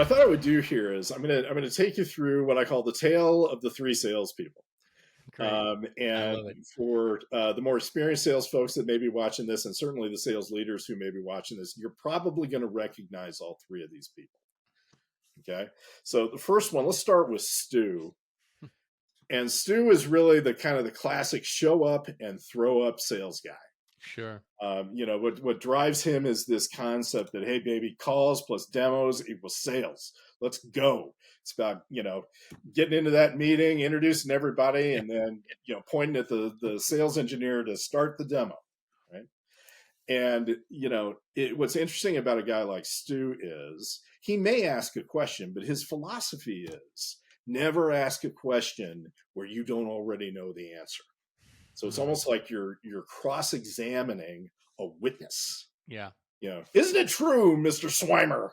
what I thought I would do here is I'm gonna take you through what I call the tale of the three salespeople. Great. I And love it. for the more experienced sales folks that may be watching this, and certainly the sales leaders who may be watching this, you're probably going to recognize all three of these people. Okay, so the first one, let's start with Stu. And Stu is really the kind of the classic show up and throw up sales guy. Sure. What drives him is this concept that, hey, baby, calls plus demos equals sales. Let's go. It's about, getting into that meeting, introducing everybody, and then, pointing at the sales engineer to start the demo. Right. And, what's interesting about a guy like Stu is he may ask a question, but his philosophy is never ask a question where you don't already know the answer. So it's Mm. almost like you're cross-examining a witness. Yeah. Isn't it true, Mr. Swimer,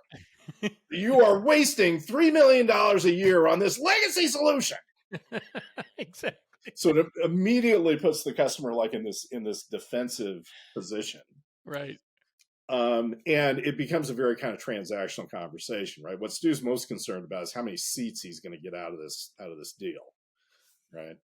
you are wasting $3 million a year on this legacy solution? Exactly. So it immediately puts the customer like in this defensive position. Right. And it becomes a very kind of transactional conversation, right? What Stu's most concerned about is how many seats he's going to get out of this deal, right?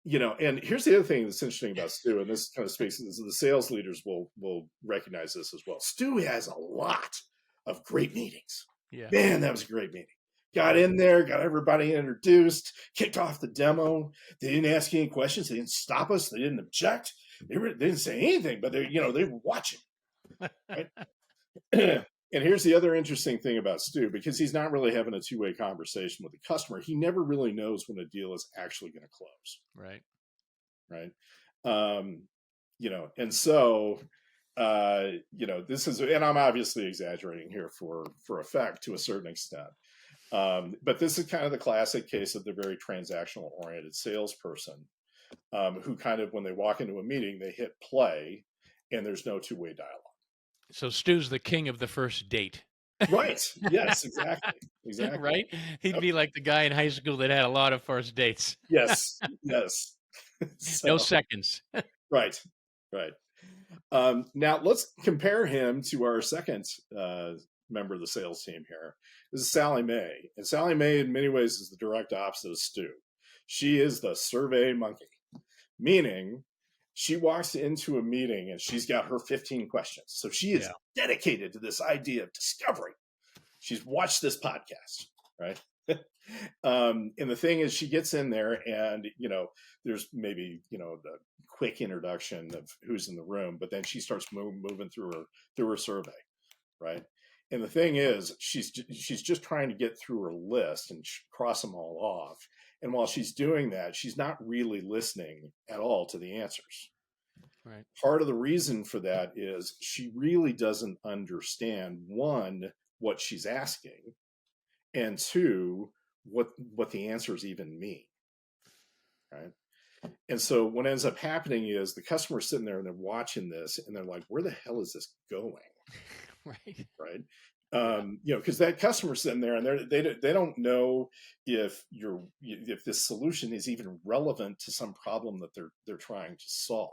And here's the other thing that's interesting about Stu, and this kind of speaks, the sales leaders will recognize this as well. Stu has a lot of great meetings. Yeah. Man, that was a great meeting. Got in there, got everybody introduced, kicked off the demo. They didn't ask any questions. They didn't stop us. They didn't object. They didn't say anything, but they were watching. Right? And here's the other interesting thing about Stu, because he's not really having a two-way conversation with the customer. He never really knows when a deal is actually going to close. Right. And so, this is, and I'm obviously exaggerating here for effect to a certain extent. But this is kind of the classic case of the very transactional oriented salesperson who kind of, when they walk into a meeting, they hit play and there's no two-way dialogue. So Stu's the king of the first date. Right. Yes, exactly. Exactly. Right? He'd be like the guy in high school that had a lot of first dates. Yes. No seconds. Right. Now let's compare him to our second member of the sales team here. This is Sally Mae. And Sally Mae, in many ways, is the direct opposite of Stu. She is the survey monkey, meaning she walks into a meeting and she's got her 15 questions. So she is dedicated to this idea of discovery. She's watched this podcast, right? And the thing is, she gets in there and, there's maybe, the quick introduction of who's in the room, but then she starts moving through her survey, right? And the thing is, she's just trying to get through her list and cross them all off. And while she's doing that, she's not really listening at all to the answers. Right. Part of the reason for that is she really doesn't understand, one, what she's asking, and two, what the answers even mean, right? And so what ends up happening is the customer's sitting there and they're watching this and they're like, where the hell is this going? Right. Because that customer's sitting there and they don't know if this solution is even relevant to some problem that they're trying to solve.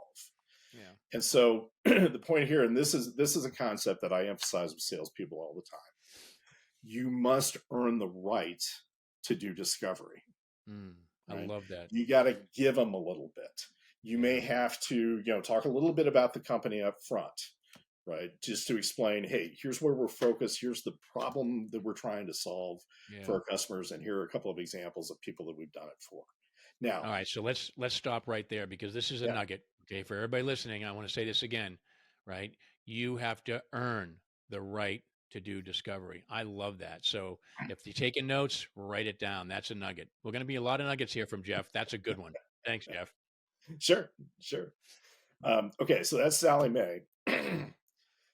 Yeah. And so the point here, and this is a concept that I emphasize with salespeople all the time. You must earn the right to do discovery. I love that. You got to give them a little bit. You may have to, talk a little bit about the company up front, right? Just to explain, hey, here's where we're focused. Here's the problem that we're trying to solve for our customers. And here are a couple of examples of people that we've done it for. Now, all right, so let's stop right there because this is a nugget. Okay, for everybody listening, I want to say this again, right? You have to earn the right to do discovery. I love that. So if you're taking notes, write it down. That's a nugget. We're going to be a lot of nuggets here from Jeff. That's a good one. Thanks, Jeff. Sure. Okay, so that's Sally Mae.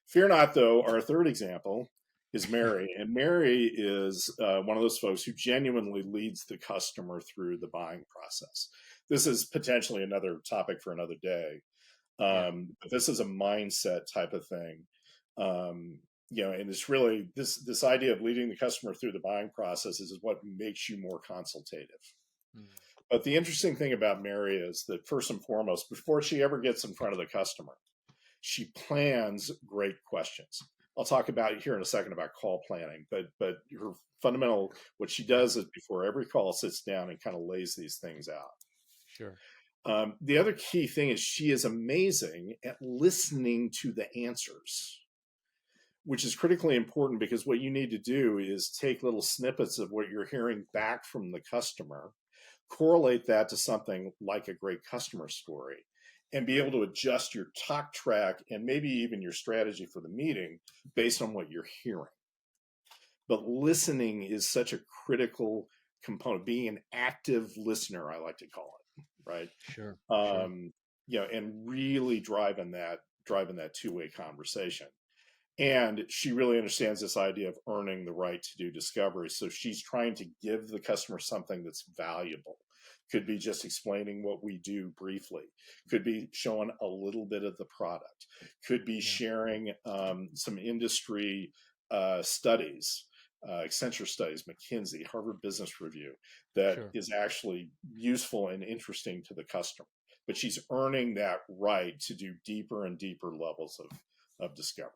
Fear not, though, our third example is Mary. And Mary is one of those folks who genuinely leads the customer through the buying process. This is potentially another topic for another day. But this is a mindset type of thing. And it's really this idea of leading the customer through the buying process is what makes you more consultative. But the interesting thing about Mary is that first and foremost, before she ever gets in front of the customer, she plans great questions. I'll talk about here in a second about call planning, but her fundamental, what she Yeah, does is before every call sits down and kind of lays these things out. sure. The other key thing is she is amazing at listening to the answers, which is critically important because what you need to do is take little snippets of what you're hearing back from the customer, correlate that to something like a great customer story, and be able to adjust your talk track and maybe even your strategy for the meeting based on what you're hearing. But listening is such a critical component, being an active listener, I like to call it, right? Sure, sure. Um, and really driving that two-way conversation. And she really understands this idea of earning the right to do discovery. So she's trying to give the customer something that's valuable. Could be just explaining what we do briefly, could be showing a little bit of the product, could be Yeah, sharing some industry studies, Accenture studies, McKinsey, Harvard Business Review, that sure. is actually useful and interesting to the customer. But she's earning that right to do deeper and deeper levels of discovery.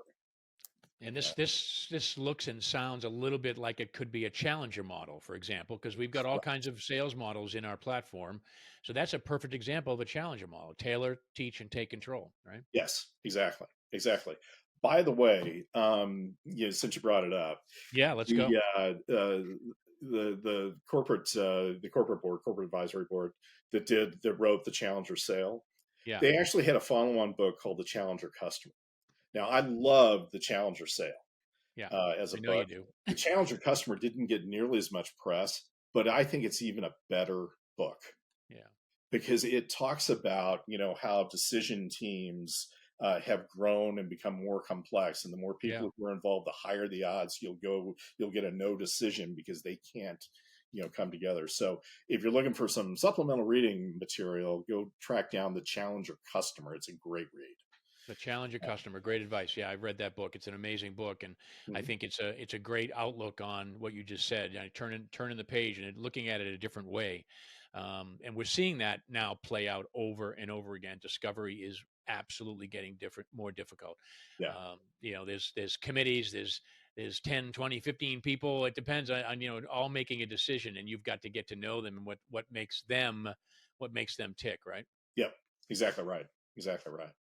And Yeah. this looks and sounds a little bit like it could be a challenger model, for example, because we've got all kinds of sales models in our platform. So that's a perfect example of a challenger model: tailor, teach, and take control. Right? Yes, exactly, exactly. By the way, since you brought it up, Yeah. Let's the go. corporate board, corporate advisory board that wrote the Challenger Sale, Yeah. they actually had a follow-on book called The Challenger Customer. Now, I love the Challenger Sale Yeah. as a I know you book. do. The Challenger Customer didn't get nearly as much press, but I think it's even a better book Yeah. because it talks about how decision teams have grown and become more complex, and the more Yeah. people who are involved, the higher the odds you'll get a no decision because they can't come together. So if you're looking for some supplemental reading material, go track down the Challenger Customer. It's a great read. The challenge a customer. Great advice. Yeah, I've read that book. It's an amazing book, and I Mhm. think it's a great outlook on what you just said. Turning the page and looking at it a different way. And we're seeing that now play out over and over again. Discovery is absolutely getting more difficult. Yeah, There's committees, there's 10, 20, 15 people. It depends on all making a decision, and you've got to get to know them and what makes them tick, right? yep, exactly right, exactly right.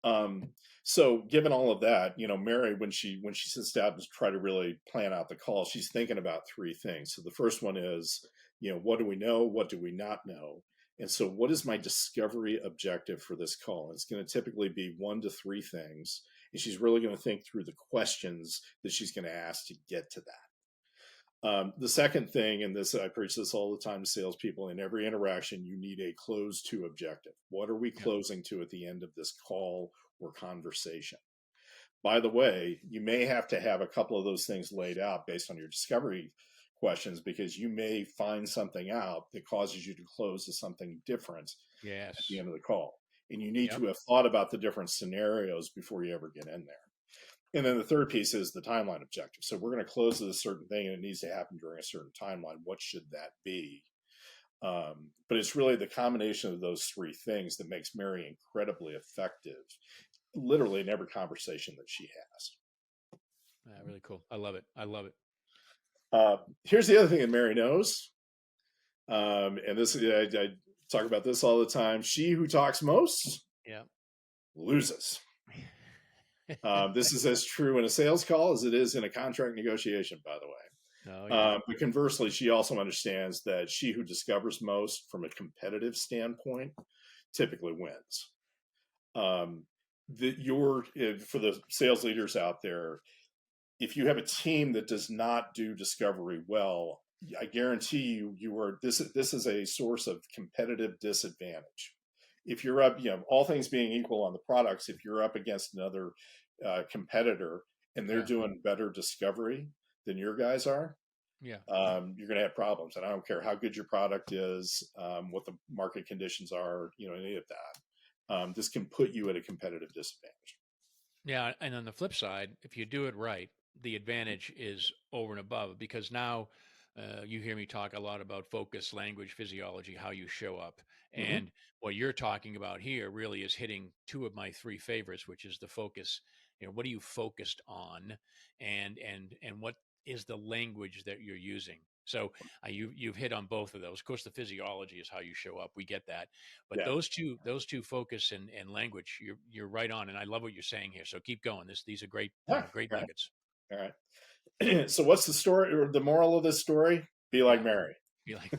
Um, so given all of that, Mary, when she sits down to try to really plan out the call, she's thinking about three things. So the first one is, what do we know? What do we not know? And so what is my discovery objective for this call? It's going to typically be 1 to 3 things. And she's really going to think through the questions that she's going to ask to get to that. The second thing, and this I preach this all the time to salespeople, in every interaction, you need a close to objective. What are we Yeah. closing to at the end of this call or conversation? By the way, you may have to have a couple of those things laid out based on your discovery questions because you may find something out that causes you to close to something different at the Yes. end of the call. And you need Yep. to have thought about the different scenarios before you ever get in there. And then the third piece is the timeline objective. So we're going to close at a certain thing and it needs to happen during a certain timeline. What should that be? But it's really the combination of those three things that makes Mary incredibly effective, literally in every conversation that she has. Really cool. I love it. I love it. Here's the other thing that Mary knows, and this I talk about this all the time. She who talks most Yeah. loses. This is as true in a sales call as it is in a contract negotiation, by the way. Oh yeah. But conversely, she also understands that she who discovers most from a competitive standpoint typically wins. Um, for the sales leaders out there, if you have a team that does not do discovery well, I guarantee you are this is a source of competitive disadvantage. If you're up, all things being equal on the products, if you're up against another competitor and they're Yeah. doing better discovery than your guys are, Yeah. you're going to have problems. And I don't care how good your product is, what the market conditions are, any of that. This can put you at a competitive disadvantage. Yeah. And on the flip side, if you do it right, the advantage is over and above because now You hear me talk a lot about focus, language, physiology, how you show up. Hmm. And what you're talking about here really is hitting two of my three favorites, which is the focus. You know, what are you focused on, and what is the language that you're using? So you've hit on both of those. Of course, the physiology is how you show up. We get that, but Yeah. those two focus and language, you're right on. And I love what you're saying here. So keep going. These are great Yeah. great All right. nuggets. All right. So what's the story or the moral of this story? Be like Yeah, Mary. be like